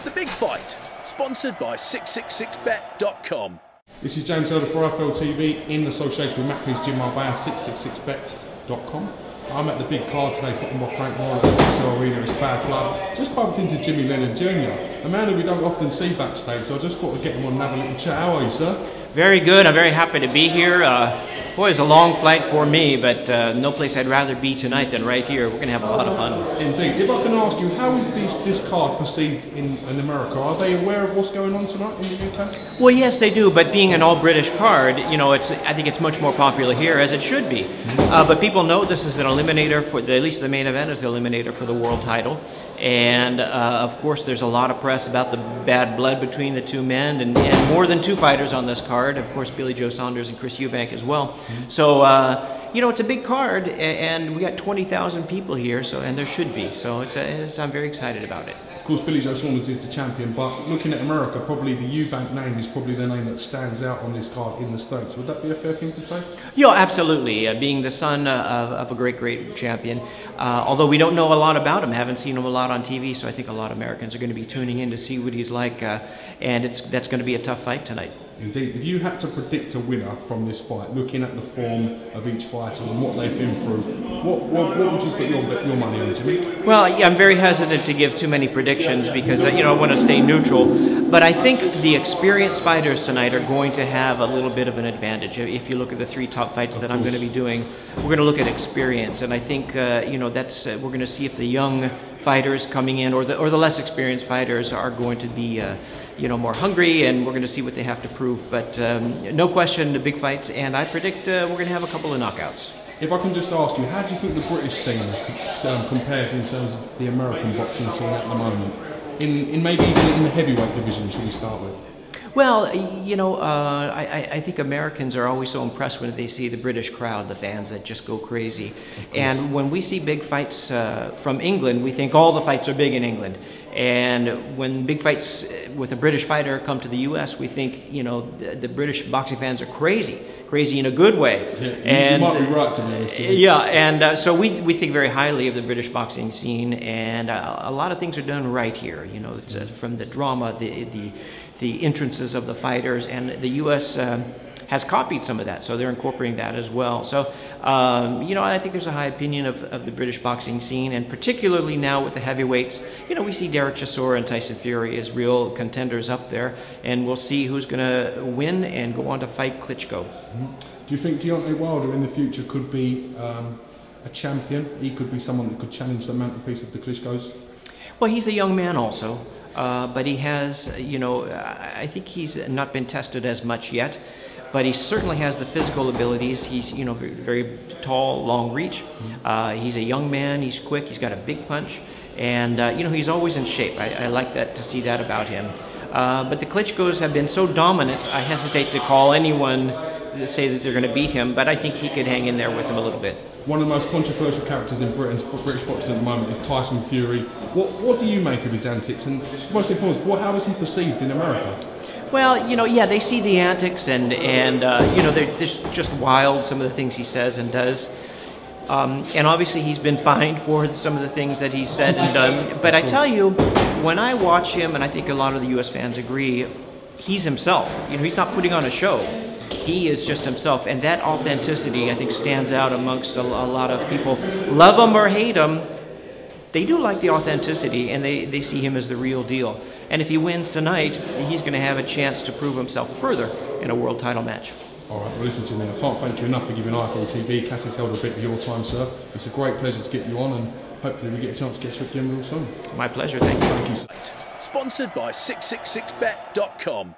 The Big Fight, sponsored by 666bet.com. This is James Elder for IFL-TV in association with Macklin's Gym by 666bet.com. I'm at the big card today, putting by Frank Moore at the Excel Arena. It's Bad Blood. Just bumped into Lennon Jr., a man who we don't often see backstage, so I just thought I'd get him on and have a little chat. How are you, sir? Very good. I'm very happy to be here. Boy, it's a long flight for me, but no place I'd rather be tonight than right here. We're going to have a lot of fun. Indeed. If I can ask you, how is this card perceived in America? Are they aware of what's going on tonight in the UK? Well, yes, they do, but being an all-British card, you know, I think it's much more popular here, as it should be. But people know this is an eliminator for, at least the main event is the eliminator for the world title. And, of course, there's a lot of press about the bad blood between the two men, and more than two fighters on this card. Of course, Billy Joe Saunders and Chris Eubank as well. So, you know, it's a big card, and we got 20,000 people here, so, and there should be. So I'm very excited about it. Of course, Billy Joe Saunders is the champion, but looking at America, probably the Eubank name is probably the name that stands out on this card in the States. Would that be a fair thing to say? Yeah, absolutely. Being the son of a great champion. Although we don't know a lot about him, haven't seen him a lot on TV, so I think a lot of Americans are going to be tuning in to see what he's like, and that's going to be a tough fight tonight. Indeed. If you had to predict a winner from this fight, looking at the form of each fighter and what they've been through, what would you put your money on, Jimmy? Well, yeah, I'm very hesitant to give too many predictions because, you know, I want to stay neutral. But I think the experienced fighters tonight are going to have a little bit of an advantage. If you look at the three top fights that I'm going to be doing, we're going to look at experience. And I think, you know, that's we're going to see if the young fighters coming in or the less experienced fighters are going to be you know, more hungry, and we're going to see what they have to prove. But no question, the big fights, and I predict we're going to have a couple of knockouts. If I can just ask you, how do you think the British scene compares in terms of the American boxing scene at the moment? In maybe even in the heavyweight division, should we start with? Well, you know, I think Americans are always so impressed when they see the British crowd, the fans that just go crazy. And when we see big fights from England, we think all the fights are big in England. And when big fights with a British fighter come to the U.S., we think, you know, the British boxing fans are crazy in a good way. Yeah, and you might be right, to be honest. Yeah, and so we think very highly of the British boxing scene, and a lot of things are done right here. You know, it's, from the drama, the entrances of the fighters, and the U.S. Has copied some of that, so they're incorporating that as well. So, you know, I think there's a high opinion of the British boxing scene, and particularly now with the heavyweights. You know, we see Derek Chisora and Tyson Fury as real contenders up there, and we'll see who's going to win and go on to fight Klitschko. Do you think Deontay Wilder in the future could be a champion? He could be someone that could challenge the mantelpiece of the Klitschkos? Well, he's a young man also, but he has, you know, I think he's not been tested as much yet. But he certainly has the physical abilities. He's, you know, very tall, long reach. He's a young man. He's quick. He's got a big punch, and you know, he's always in shape. I like that, to see that about him. But the Klitschkos have been so dominant. I hesitate to call anyone to say that they're going to beat him, but I think he could hang in there with him a little bit. One of the most controversial characters in British boxing at the moment is Tyson Fury. What do you make of his antics, and most importantly, how is he perceived in America? Well, you know, yeah, they see the antics, and you know, they're just wild, some of the things he says and does. And obviously he's been fined for some of the things that he's said and done. But I tell you, when I watch him, and I think a lot of the U.S. fans agree, he's himself. You know, he's not putting on a show. He is just himself, and that authenticity, I think, stands out amongst a lot of people. Love him or hate him, they do like the authenticity, and they see him as the real deal. And if he wins tonight, he's going to have a chance to prove himself further in a world title match. All right, well, listen to me. I can't thank you enough for giving IFL-TV, Cassie's held a bit of your time, sir. It's a great pleasure to get you on, and hopefully we get a chance to get you again real soon. My pleasure. Thank you. Thank you, sir. Sponsored by 666bet.com.